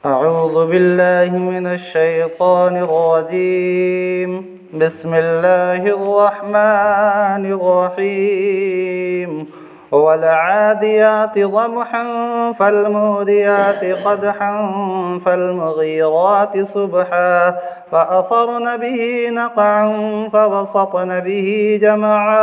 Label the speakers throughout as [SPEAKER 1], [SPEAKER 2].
[SPEAKER 1] अऊज़ु बिल्लाहि मिनश्शैतानिर्रजीम बिस्मिल्लाहिर्रहमानिर्रहीम वलआदियाति ज़बहन फ़ल्मुरियाति क़दहन फ़ल्मुग़ीराति सुबहा फ़असरन बिही नक़अन फ़वसतन बिही जमआ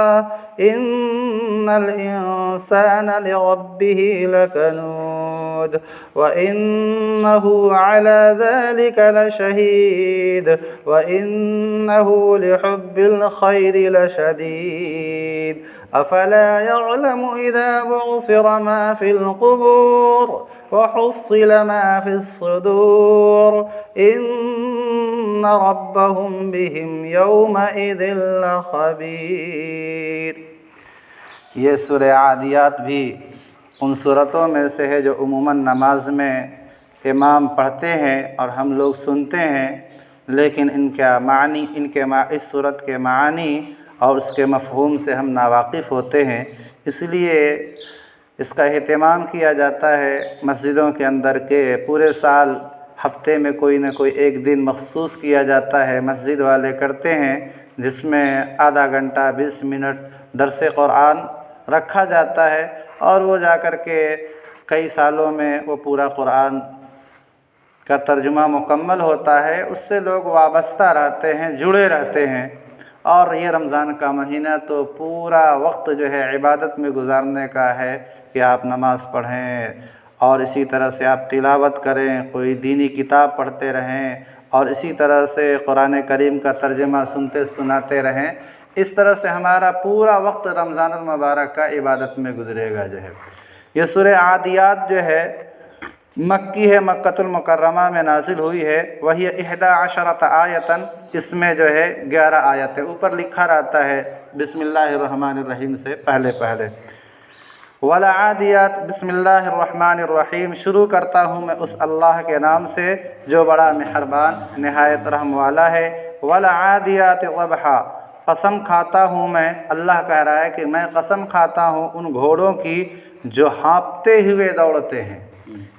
[SPEAKER 1] इन्नल इंसान लिरब्बिही लकनूद व इन्नहु अला ज़ालिक लशहीद व इन्नहु लिहुब्बिल खैरि लशदीद अफ़ला यअलमु इज़ा बुअसिर मा फ़िल क़ुबूर व हुस्सिल मा फ़िस सुदूर इन्न रब्बहुम बिहिम यौमइज़िन लख़बीर। ये सूरह आदियात भी उन सूरतों में से है जो उमूमन नमाज में इमाम पढ़ते हैं और हम लोग सुनते हैं, लेकिन इस सूरत के मानी और उसके मफ़हूम से हम नावाकिफ़ होते हैं। इसलिए इसका एहतमाम किया जाता है मस्जिदों के अंदर के पूरे साल हफ्ते में कोई न कोई एक दिन मखसूस किया जाता है, मस्जिद वाले करते हैं, जिसमें आधा घंटा 20 मिनट दर्स क़ुरान रखा जाता है और वो जा कर के कई सालों में वो पूरा क़ुरान का तर्जुमा मुकम्मल होता है। उससे लोग वाबस्ता रहते हैं, जुड़े रहते हैं। और ये रमज़ान का महीना तो पूरा वक्त जो है इबादत में गुजारने का है कि आप नमाज़ पढ़ें और इसी तरह से आप तिलावत करें, कोई दीनी किताब पढ़ते रहें और इसी तरह से कुरान करीम का तर्जुमा सुनते सुनाते रहें। इस तरह से हमारा पूरा वक्त रमज़ानुल मुबारक का इबादत में गुजरेगा। जो है ये सूरह आदियात जो है मक्की है, मक्कतुल मुकर्रमा में नाजिल हुई है। वही 11 आयतन, इसमें जो है 11 आयतें। ऊपर लिखा रहता है बिस्मिल्लाहिर्रहमानिर्रहीम से पहले वल आदियात बिस्मिल्लाहिर्रहमानिर्रहीम। शुरू करता हूँ मैं उस अल्लाह के नाम से जो बड़ा मेहरबान नहायत रहम वाला है। वल आदियात ज़बहा, कसम खाता हूँ मैं, अल्लाह कह रहा है कि मैं कसम खाता हूँ उन घोड़ों की जो हाँफते हुए दौड़ते हैं।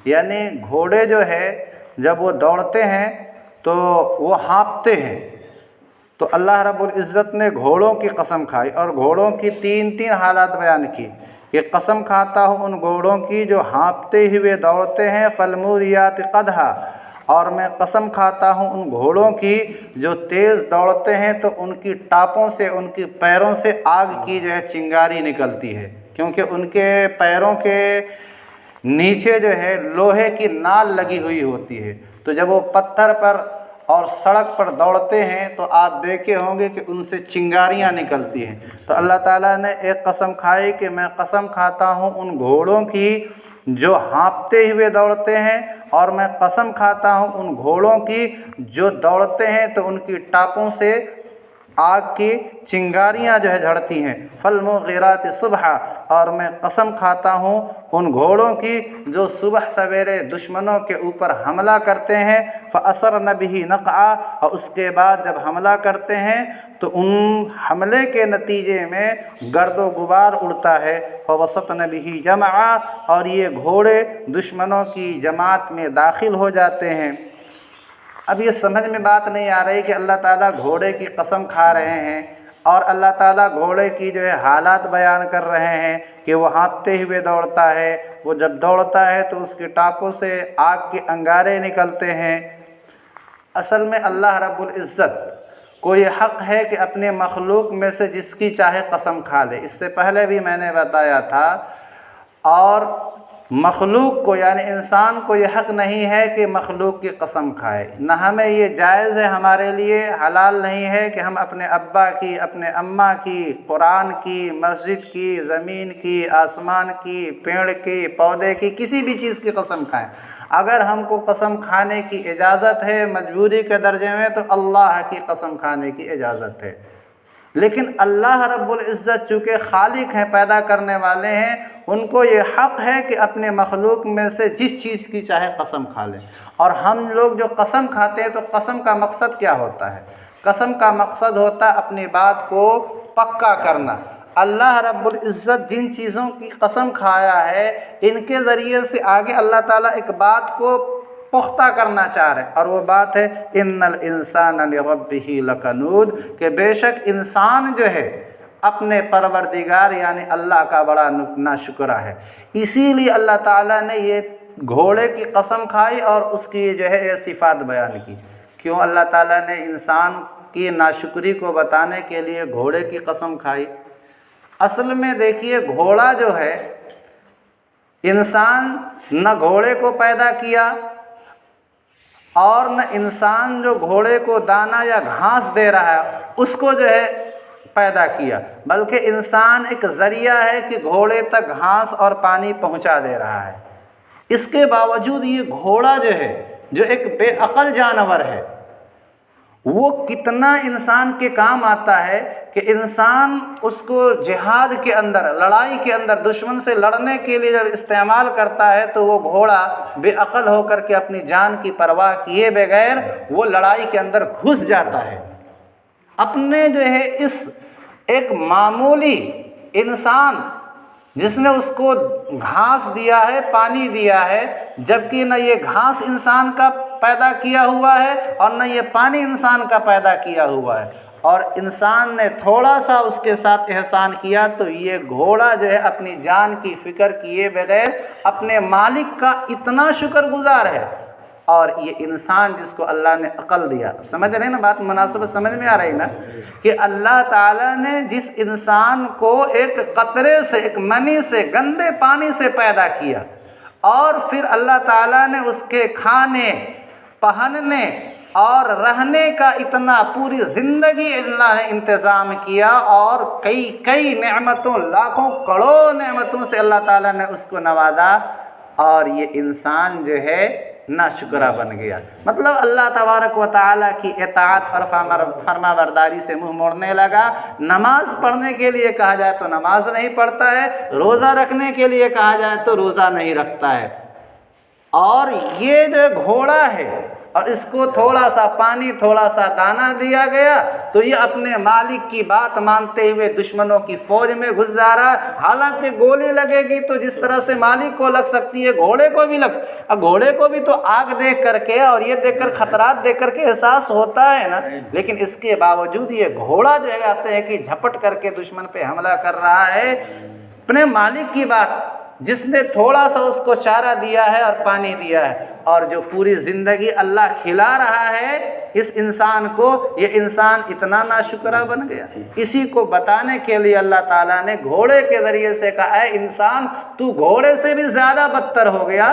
[SPEAKER 1] यानी घोड़े जो है जब वो दौड़ते हैं तो वो हाँफते हैं। तो अल्लाह रब्बुल इज़्ज़त ने घोड़ों की कसम खाई और घोड़ों की तीन हालात बयान की कि कसम खाता हूँ उन घोड़ों की जो हाँफते हुए दौड़ते हैं। फलमुरियात क़दहा, और मैं कसम खाता हूँ उन घोड़ों की जो तेज़ दौड़ते हैं तो उनकी टापों से, उनकी पैरों से आग की जो है चिंगारी निकलती है, क्योंकि उनके पैरों के नीचे जो है लोहे की नाल लगी हुई होती है। तो जब वो पत्थर पर और सड़क पर दौड़ते हैं तो आप देखे होंगे कि उनसे चिंगारियां निकलती हैं। तो अल्लाह ताला ने एक कसम खाई कि मैं कसम खाता हूँ उन घोड़ों की जो हाँफते हुए दौड़ते हैं, और मैं कसम खाता हूँ उन घोड़ों की जो दौड़ते हैं तो उनकी टापों से आग की चिंगारियां जो है झड़ती हैं। फल्मुग़ीराति सुबहा, और मैं कसम खाता हूँ उन घोड़ों की जो सुबह सवेरे दुश्मनों के ऊपर हमला करते हैं। फ़असरन बिही नक़अ, और उसके बाद जब हमला करते हैं तो उन हमले के नतीजे में गर्दो गुबार उड़ता है। फ़वसतन बिही जमआ, और ये घोड़े दुश्मनों की जमात में दाखिल हो जाते हैं। अब ये समझ में बात नहीं आ रही कि अल्लाह ताला घोड़े की कसम खा रहे हैं और अल्लाह ताला घोड़े की जो है हालात बयान कर रहे हैं कि वो हाँफते हुए दौड़ता है। वो जब दौड़ता है तो उसकी टापों से आग के अंगारे निकलते हैं। असल में अल्लाह रब्बुल इज़्ज़त को ये हक़ है कि अपने मखलूक में से जिसकी चाहे कसम खा ले। इससे पहले भी मैंने बताया था। और मखलूक को यानी इंसान को ये हक़ नहीं है कि मखलूक की कसम खाए, न हमें ये जायज़ है, हमारे लिए हलाल नहीं है कि हम अपने अब्बा की, अपने अम्मा की, कुरान की, मस्जिद की, ज़मीन की, आसमान की, पेड़ की, पौधे की, किसी भी चीज़ की कसम खाएं। अगर हमको कसम खाने की इजाज़त है मजबूरी के दर्जे में तो अल्लाह की कसम खाने की इजाज़त है। लेकिन अल्लाह रब्बुल इज़्ज़त चूँकि खालिक हैं, पैदा करने वाले हैं, उनको ये हक़ है कि अपने मखलूक में से जिस चीज़ की चाहे कसम खा लें। और हम लोग जो कसम खाते हैं तो कसम का मकसद क्या होता है? कसम का मकसद होता है अपनी बात को पक्का करना। अल्लाह रब्बुल इज़्ज़त जिन चीज़ों की कसम खाया है इनके ज़रिए से आगे अल्लाह ताला एक बात को पुख्ता करना चाह रहे हैं। और वो बात है इन्नल इंसान लिरब्बिही लकनूद, कि बेशक इंसान जो है अपने परवरदिगार यानी अल्लाह का बड़ा नाशुक्रा है। इसीलिए अल्लाह ताला ने ये घोड़े की कसम खाई और उसकी जो है ये सिफ़ात बयान की। क्यों अल्लाह ताला ने इंसान की नाशुक्री को बताने के लिए घोड़े की कसम खाई? असल में देखिए, घोड़ा जो है, इंसान न घोड़े को पैदा किया और न इंसान जो घोड़े को दाना या घास दे रहा है उसको जो है पैदा किया, बल्कि इंसान एक ज़रिया है कि घोड़े तक घास और पानी पहुंचा दे रहा है। इसके बावजूद ये घोड़ा जो है, जो एक बेअक्ल जानवर है, वो कितना इंसान के काम आता है कि इंसान उसको जिहाद के अंदर, लड़ाई के अंदर दुश्मन से लड़ने के लिए जब इस्तेमाल करता है तो वो घोड़ा बेअक्ल होकर के अपनी जान की परवाह किए बगैर वो लड़ाई के अंदर घुस जाता है। अपने जो है इस एक मामूली इंसान जिसने उसको घास दिया है, पानी दिया है, जबकि न ये घास इंसान का पैदा किया हुआ है और न ये पानी इंसान का पैदा किया हुआ है, और इंसान ने थोड़ा सा उसके साथ एहसान किया तो ये घोड़ा जो है अपनी जान की फ़िक्र किए बगैर अपने मालिक का इतना शुक्रगुजार है। और ये इंसान जिसको अल्लाह ने अक़ल दिया, समझ रहे हैं ना बात, मुनासिबत समझ में आ रही ना, कि अल्लाह ताला ने जिस इंसान को एक कतरे से, एक मनी से, गंदे पानी से पैदा किया और फिर अल्लाह ताला ने उसके खाने, पहनने और रहने का इतना पूरी ज़िंदगी अल्लाह ने इंतज़ाम किया और कई कई नेमतों, लाखों करोड़ों नेमतों से अल्लाह ताला ने उसको नवाजा, और ये इंसान जो है नाशुक्रा बन गया। मतलब अल्लाह तबारक व तआला की इताअत और फरमाबरदारी से मुँह मोड़ने लगा। नमाज़ पढ़ने के लिए कहा जाए तो नमाज नहीं पढ़ता है, रोज़ा रखने के लिए कहा जाए तो रोज़ा नहीं रखता है। और ये जो घोड़ा है और इसको थोड़ा सा पानी, थोड़ा सा दाना दिया गया तो ये अपने मालिक की बात मानते हुए दुश्मनों की फ़ौज में घुस जा रहा है। हालांकि गोली लगेगी तो जिस तरह से मालिक को लग सकती है घोड़े को भी घोड़े को भी तो आग देख करके और ये देख कर, खतरात देख करके एहसास होता है ना, लेकिन इसके बावजूद ये घोड़ा जो है कहते हैं कि झपट करके दुश्मन पे हमला कर रहा है। अपने मालिक की बात, जिसने थोड़ा सा उसको चारा दिया है और पानी दिया है, और जो पूरी ज़िंदगी अल्लाह खिला रहा है इस इंसान को, ये इंसान इतना नाशुक्रा बन गया। इसी को बताने के लिए अल्लाह ताला ने घोड़े के ज़रिए से कहा, है इंसान तू घोड़े से भी ज़्यादा बदतर हो गया,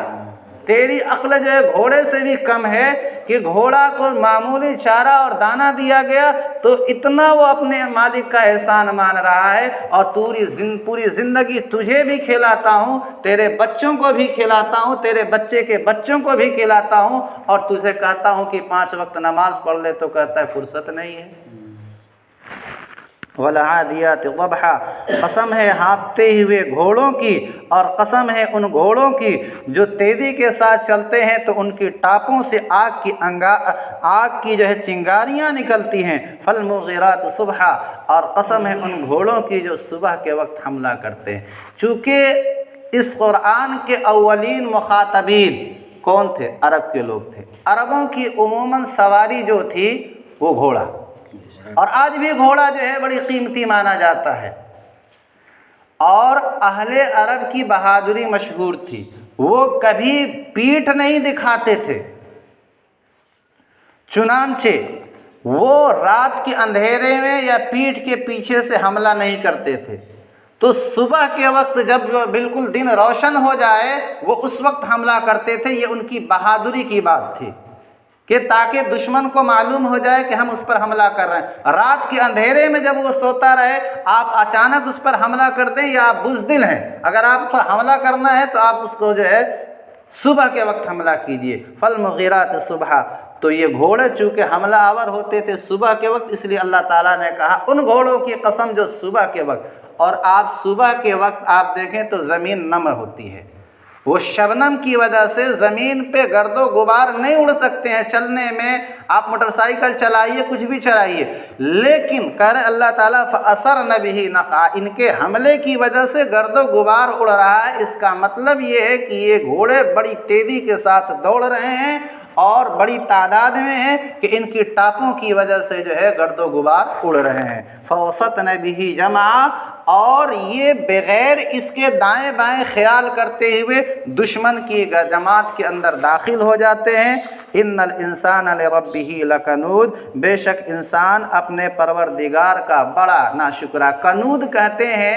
[SPEAKER 1] तेरी अक्ल जो है घोड़े से भी कम है कि घोड़ा को मामूली चारा और दाना दिया गया तो इतना वो अपने मालिक का एहसान मान रहा है, और पूरी ज़िंदगी तुझे भी खिलाता हूँ, तेरे बच्चों को भी खिलाता हूँ, तेरे बच्चे के बच्चों को भी खिलाता हूँ, और तुझे कहता हूँ कि 5 वक्त नमाज पढ़ ले तो कहता है फुर्सत नहीं है। वलआदियात ज़बहा, कसम है हाँफते हुए घोड़ों की, और कसम है उन घोड़ों की जो तेज़ी के साथ चलते हैं तो उनकी टापों से आग की जो है चिंगारियाँ निकलती हैं। फलमुग़िरात सुबहा, और कसम है उन घोड़ों की जो सुबह के वक्त हमला करते हैं। चूँकि इस क़ुरआन के अव्वलीन मुख़ातबीन कौन थे? अरब के लोग थे। अरबों की उमूमन सवारी जो थी वो घोड़ा, और आज भी घोड़ा जो है बड़ी कीमती माना जाता है। और अहले अरब की बहादुरी मशहूर थी, वो कभी पीठ नहीं दिखाते थे, चुनांचे वो रात के अंधेरे में या पीठ के पीछे से हमला नहीं करते थे। तो सुबह के वक्त जब बिल्कुल दिन रोशन हो जाए वो उस वक्त हमला करते थे। ये उनकी बहादुरी की बात थी कि ताकि दुश्मन को मालूम हो जाए कि हम उस पर हमला कर रहे हैं। रात के अंधेरे में जब वो सोता रहे, आप अचानक उस पर हमला कर दें, या आप बुज़दिल हैं, अगर आप पर हमला करना है तो आप उसको जो है सुबह के वक्त हमला कीजिए। फलमुग़िरात सुबहा, तो ये घोड़े चूँकि हमला आवर होते थे सुबह के वक्त, इसलिए अल्लाह ताला ने कहा उन घोड़ों की कसम जो सुबह के वक्त। और आप सुबह के वक्त आप देखें तो ज़मीन नम होती है, वो शबनम की वजह से ज़मीन पे गर्दो गुबार नहीं उड़ सकते हैं। चलने में आप मोटरसाइकिल चलाइए, कुछ भी चलाइए, लेकिन कह रहे अल्लाह ताला फ़असर न बिही नक़ा, इनके हमले की वजह से गर्दो गुबार उड़ रहा है। इसका मतलब ये है कि ये घोड़े बड़ी तेज़ी के साथ दौड़ रहे हैं और बड़ी तादाद में हैं कि इनकी टापों की वजह से जो है गर्दो गुबार उड़ रहे हैं। फ़असतन बिही जमा, और ये बग़ैर इसके दाएं बाएं ख्याल करते हुए दुश्मन की जमात के अंदर दाखिल हो जाते हैं। इन्नल इंसान लिरब्बिही लकनूद, बेशक इंसान अपने परवरदिगार का बड़ा नाशुक्रा। कनूद कहते हैं,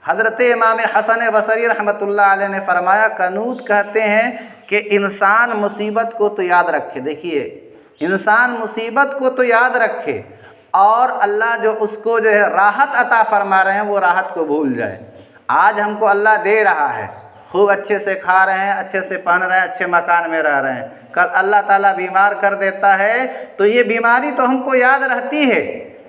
[SPEAKER 1] हज़रत इमाम हसन बसरी रहमतुल्लाह अलैह ने फरमाया, कनूद कहते हैं कि इंसान मुसीबत को तो याद रखे। देखिए, इंसान मुसीबत को तो याद रखे और अल्लाह जो उसको जो है राहत अता फरमा रहे हैं वो राहत को भूल जाए। आज हमको अल्लाह दे रहा है, खूब अच्छे से खा रहे हैं, अच्छे से पहन रहे हैं, अच्छे मकान में रह रहे हैं, कल अल्लाह ताला बीमार कर देता है तो ये बीमारी तो हमको याद रहती है,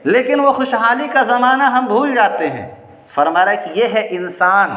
[SPEAKER 1] लेकिन वो खुशहाली का ज़माना हम भूल जाते हैं। फरमा रहा है कि ये है इंसान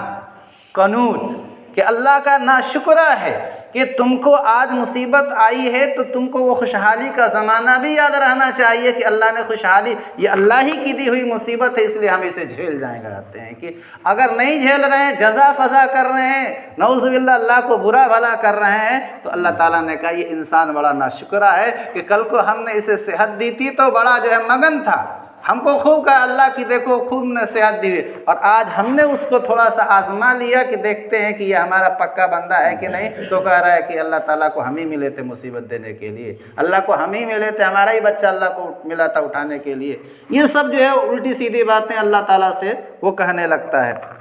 [SPEAKER 1] कनूत, कि अल्लाह का नाशुक्रा है कि तुमको आज मुसीबत आई है तो तुमको वो खुशहाली का ज़माना भी याद रहना चाहिए कि अल्लाह ने खुशहाली, ये अल्लाह ही की दी हुई मुसीबत है, इसलिए हम इसे झेल जाएंगे। कहते हैं कि अगर नहीं झेल रहे हैं, जज़ा फ़ज़ा कर रहे हैं, नऊज़ुबिल्लाह अल्लाह को बुरा भला कर रहे हैं, तो अल्लाह ताला ने कहा ये इंसान बड़ा नाशुक्रा है कि कल को हमने इसे सेहत दी थी तो बड़ा जो है मगन था, हमको खूब कहा अल्लाह की देखो खूब ने सेहत दी, और आज हमने उसको थोड़ा सा आजमा लिया कि देखते हैं कि ये हमारा पक्का बंदा है कि नहीं, तो कह रहा है कि अल्लाह ताला को हम ही मिले थे मुसीबत देने के लिए, अल्लाह को हम ही मिले थे, हमारा ही बच्चा अल्लाह को मिला था उठाने के लिए। ये सब जो है उल्टी सीधी बातें अल्लाह ताला से वो कहने लगता है।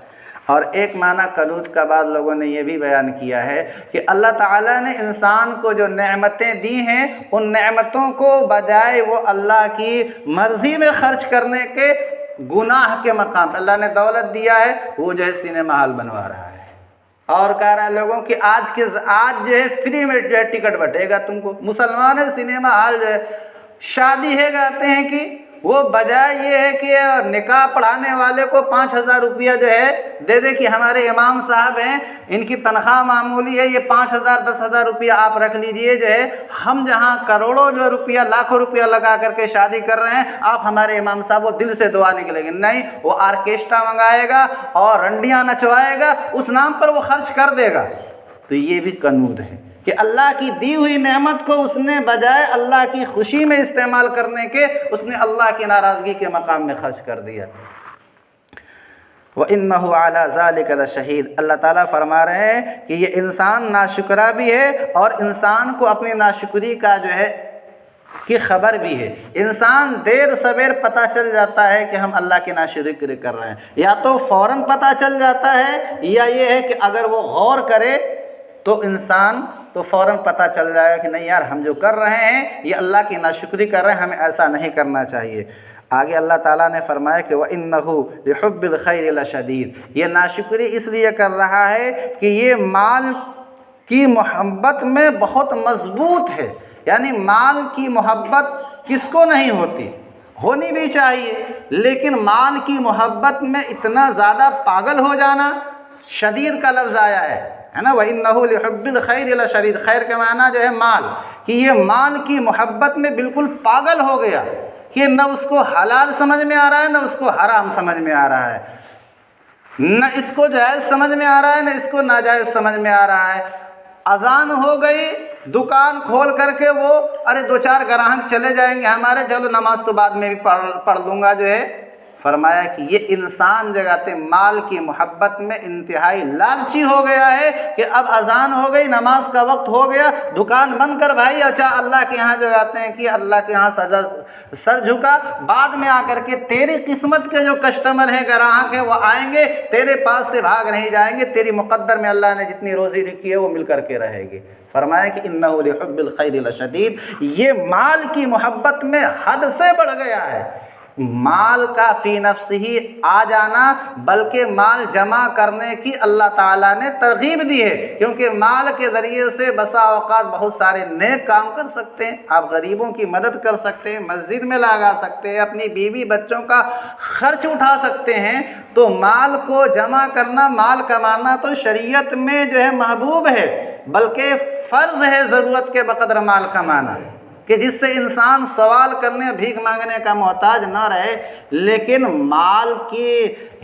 [SPEAKER 1] और एक माना कनूत का बाद लोगों ने ये भी बयान किया है कि अल्लाह ताला ने इंसान को जो नेमतें दी हैं, उन नेमतों को बजाय वो अल्लाह की मर्ज़ी में ख़र्च करने के गुनाह के मकाम पर अल्लाह ने दौलत दिया है, वो जो है सिनेमा हॉल बनवा रहा है और कह रहा है लोगों की आज जो है फ्री में जो है टिकट बटेगा तुमको। मुसलमान है, सिनेमा हॉल जो है, शादी है कहते हैं कि वो बजाय ये है कि निकाह पढ़ाने वाले को 5,000 रुपया जो है दे दे कि हमारे इमाम साहब हैं, इनकी तनख्वाह मामूली है, ये 5,000 10,000 रुपया आप रख लीजिए, जो है हम जहाँ करोड़ों जो रुपया लाखों रुपया लगा करके शादी कर रहे हैं, आप हमारे इमाम साहब वो दिल से दुआ निकलेंगे नहीं, वो आर्केस्ट्रा मंगाएगा और रंडियाँ नचवाएगा, उस नाम पर वो खर्च कर देगा। तो ये भी कनूद है कि अल्लाह की दी हुई नेमत को उसने बजाय अल्लाह की खुशी में इस्तेमाल करने के, उसने अल्लाह की नाराज़गी के मकाम में खर्च कर दिया। व इन्नहु अला ज़ालिका लशहीद, अल्लाह ताला फरमा रहे हैं कि ये इंसान नाशुक्रा भी है और इंसान को अपनी नाशुक्री का जो है की खबर भी है। इंसान देर सवेर पता चल जाता है कि हम अल्लाह की नाशुक्री कर रहे हैं, या तो फ़ौरन पता चल जाता है, या ये है कि अगर वो गौर करे तो इंसान तो फ़ौरन पता चल जाएगा कि नहीं यार हम जो कर रहे हैं ये अल्लाह की नाशुक्री कर रहे हैं, हमें ऐसा नहीं करना चाहिए। आगे अल्लाह ताला ने फरमाया कि व इन्नहु लिहुब्बिल खैरि लशदीद, ये नाशुक्री इसलिए कर रहा है कि ये माल की मोहब्बत में बहुत मजबूत है। यानी माल की मोहब्बत किसको नहीं होती, होनी भी चाहिए, लेकिन माल की मोहब्बत में इतना ज़्यादा पागल हो जाना, शदीद का लफ्ज़ आया है ना, वह इन्नहु लिहुब्बिल खैरि लशदीद, खैर का माना जो है माल, कि ये माल की मोहब्बत में बिल्कुल पागल हो गया कि न उसको हलाल समझ में आ रहा है न उसको हराम समझ में आ रहा है, न इसको जायज़ समझ में आ रहा है न इसको नाजायज़ समझ में आ रहा है। अजान हो गई, दुकान खोल करके वो अरे 2-4 ग्राहक चले जाएंगे हमारे, चलो नमाज तो बाद में भी पढ़ लूँगा जो है। फरमाया कि ये इंसान जगाते माल की मोहब्बत में इंतहाई लालची हो गया है कि अब अजान हो गई, नमाज का वक्त हो गया, दुकान बंद कर भाई, अच्छा अल्लाह के यहाँ जगाते हैं कि अल्लाह के यहाँ सर झुका, बाद में आकर के तेरी किस्मत के जो कस्टमर हैं, ग्राहक हैं, वो आएंगे तेरे पास से भाग नहीं जाएंगे, तेरी मुक़द्दर में अल्लाह ने जितनी रोज़ी लिखी है वो मिल करके रहेगी। फरमाया कि इन्नहु लिहुब्बिल खैरि लशदीद, ये माल की मोहब्बत में हद से बढ़ गया है, माल का फ़ी नफ्सिही आ जाना, बल्कि माल जमा करने की अल्लाह ताला ने तरगीब दी है, क्योंकि माल के ज़रिए से बसा औक़ात बहुत सारे नेक काम कर सकते हैं। आप गरीबों की मदद कर सकते हैं, मस्जिद में लगा सकते हैं, अपनी बीवी बच्चों का खर्च उठा सकते हैं। तो माल को जमा करना, माल कमाना तो शरीयत में जो है महबूब है, बल्कि फ़र्ज़ है ज़रूरत के बक़द्र माल कमाना, कि जिससे इंसान सवाल करने भीख मांगने का मोहताज ना रहे। लेकिन माल की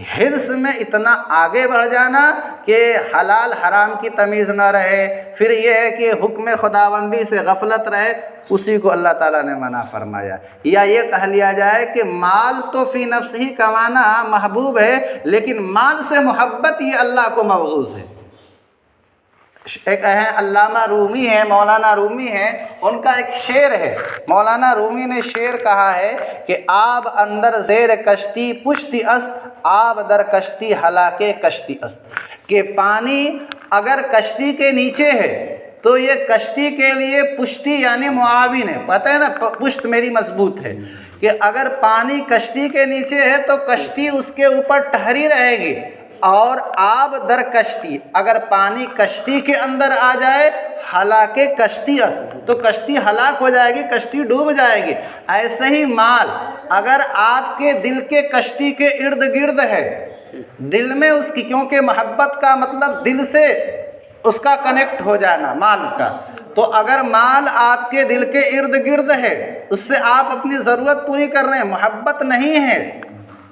[SPEAKER 1] हिर्स में इतना आगे बढ़ जाना कि हलाल हराम की तमीज़ ना रहे, फिर यह है कि हुक्म खुदाबंदी से गफलत रहे, उसी को अल्लाह ताला ने मना फरमाया। या ये कह लिया जाए कि माल तो फ़ी नफ्स ही कमाना महबूब है, लेकिन माल से मोहब्बत ये अल्लाह को मवगूज़ है। एक है अल्लामा रूमी है, मौलाना रूमी है, उनका एक शेर है। मौलाना रूमी ने शेर कहा है कि आब अंदर ज़ेर कश्ती पुश्ती अस्त, आब दर कश्ती हलाके कश्ती अस्त, कि पानी अगर कश्ती के नीचे है तो ये कश्ती के लिए पुश्ती यानी मुआविन है। पता है ना, पुश्त मेरी मजबूत है, कि अगर पानी कश्ती के नीचे है तो कश्ती उसके ऊपर ठहरी रहेगी। और आब दर कश्ती, अगर पानी कश्ती के अंदर आ जाए, हलाके कश्ती अस्त, तो कश्ती हलाक हो जाएगी, कश्ती डूब जाएगी। ऐसे ही माल अगर आपके दिल के कश्ती के इर्द गिर्द है, दिल में उसकी, क्योंकि मोहब्बत का मतलब दिल से उसका कनेक्ट हो जाना माल का, तो अगर माल आपके दिल के इर्द गिर्द है, उससे आप अपनी ज़रूरत पूरी कर रहे हैं, मोहब्बत नहीं है,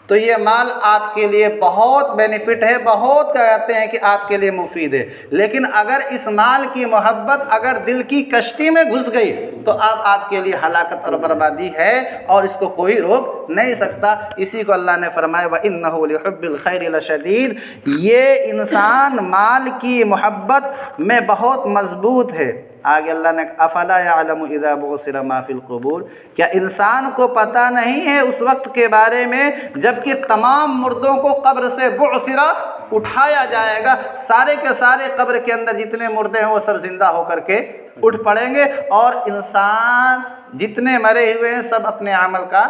[SPEAKER 1] तो ये माल आपके लिए बहुत बेनिफिट है, बहुत कहते हैं कि आपके लिए मुफीद है। लेकिन अगर इस माल की मोहब्बत अगर दिल की कश्ती में घुस गई तो आपके लिए हलाकत और बर्बादी है, और इसको कोई रोक नहीं सकता। इसी को अल्लाह ने फरमाया व इन्नहु लिहुब्बिल खैरि लशदीद, ये इंसान माल की मोहब्बत में बहुत मजबूत है। आगे अल्लाह ने अफला यअलमु इज़ा बुसिरा मा फिल क़ुबूर, क्या इंसान को पता नहीं है उस वक्त के बारे में जबकि तमाम मुर्दों को कब्र से बुसिरा उठाया जाएगा, सारे के सारे कब्र के अंदर जितने मुर्दे हैं वो सब जिंदा होकर के उठ पड़ेंगे, और इंसान जितने मरे हुए हैं सब अपने अमल का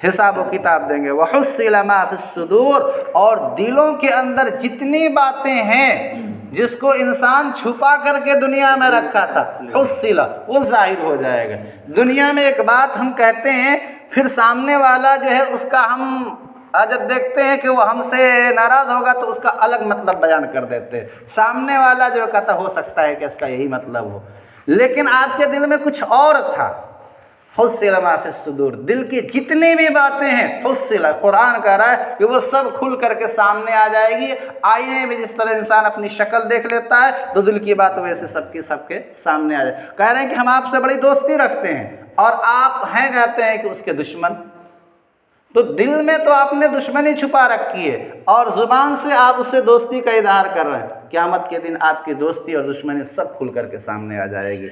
[SPEAKER 1] हिसाब व किताब देंगे। वहुस्सिला मा फिस्सुदूर, और दिलों के अंदर जितनी बातें हैं जिसको इंसान छुपा करके दुनिया में रखा था, हुस्सिला, वो जाहिर हो जाएगा। दुनिया में एक बात हम कहते हैं, फिर सामने वाला जो है उसका हम जब देखते हैं कि वो हमसे नाराज़ होगा तो उसका अलग मतलब बयान कर देते हैं। सामने वाला जो कहता हो सकता है कि इसका यही मतलब हो, लेकिन आपके दिल में कुछ और था। हुस्सिला मा फिस्सुदूर, दिल की जितनी भी बातें हैं, हुस्सिला, कुरान कह रहा है कि वो सब खुल करके सामने आ जाएगी। आईने में जिस तरह इंसान अपनी शक्ल देख लेता है तो दिल की बात वैसे सबके सामने आ जाए। कह रहे हैं कि हम आपसे बड़ी दोस्ती रखते हैं और आप हैं कहते हैं कि उसके दुश्मन, तो दिल में तो आपने दुश्मनी छुपा रखी है और ज़ुबान से आप उससे दोस्ती का इजहार कर रहे हैं। क़यामत के दिन आपकी दोस्ती और दुश्मनी सब खुल करके सामने आ जाएगी।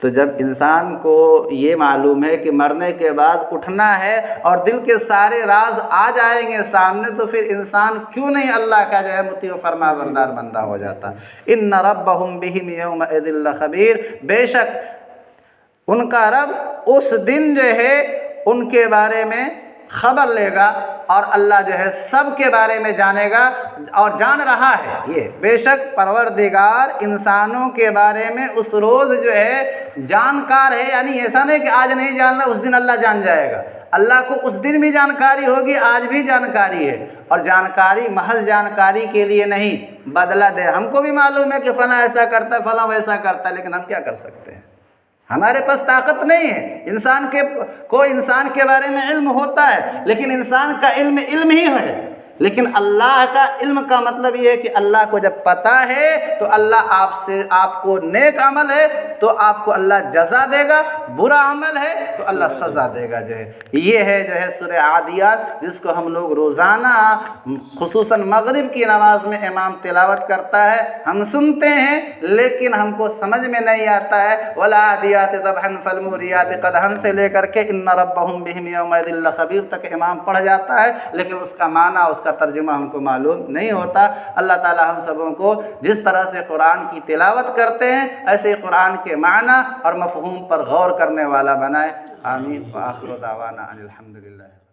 [SPEAKER 1] तो जब इंसान को ये मालूम है कि मरने के बाद उठना है और दिल के सारे राज आ जाएंगे सामने, तो फिर इंसान क्यों नहीं अल्लाह का जो है मुती व फरमा बरदार बंदा हो जाता। इन्ना रब्बहुम बिहिम यौमइज़िन लख़बीर, बेशक उनका रब उस दिन जो है उनके बारे में खबर लेगा और अल्लाह जो है सब के बारे में जानेगा और जान रहा है। ये बेशक परवरदिगार इंसानों के बारे में उस रोज़ जो है जानकार है, यानी ऐसा नहीं कि आज नहीं जानना उस दिन अल्लाह जान जाएगा। अल्लाह को उस दिन भी जानकारी होगी, आज भी जानकारी है, और जानकारी महज जानकारी के लिए नहीं, बदला दे। हमको भी मालूम है कि फ़लाँ ऐसा करता है, फ़लाँ वैसा करता है, लेकिन हम क्या कर सकते हैं, हमारे पास ताकत नहीं है। इंसान के बारे में इल्म होता है, लेकिन इंसान का इल्म ही है, लेकिन अल्लाह का इल्म का मतलब ये है कि अल्लाह को जब पता है तो अल्लाह आपको नेक अमल है तो आपको अल्लाह जज़ा देगा, बुरा अमल है तो अल्लाह सज़ा देगा। जो है ये है जो है सूरह आदियात, जिसको हम लोग रोज़ाना खुसूसन मगरिब की नमाज में इमाम तिलावत करता है, हम सुनते हैं लेकिन हमको समझ में नहीं आता है। वला आदियात ज़बहन फलमुरियात क़दहन से लेकर के इन्ना रब्बहुम बिहिम यौमइज़िन लख़बीर तक इमाम पढ़ जाता है, लेकिन उसका माना, उसका तर्जुमा हमको मालूम नहीं होता। अल्लाह ताला हम सबों को जिस तरह से कुरान की तिलावत करते हैं ऐसे कुरान के माना और मफ़हूम पर गौर करने वाला बनाए। आमीन व आखिर दावाना अनिल हम्दुलिल्लाह।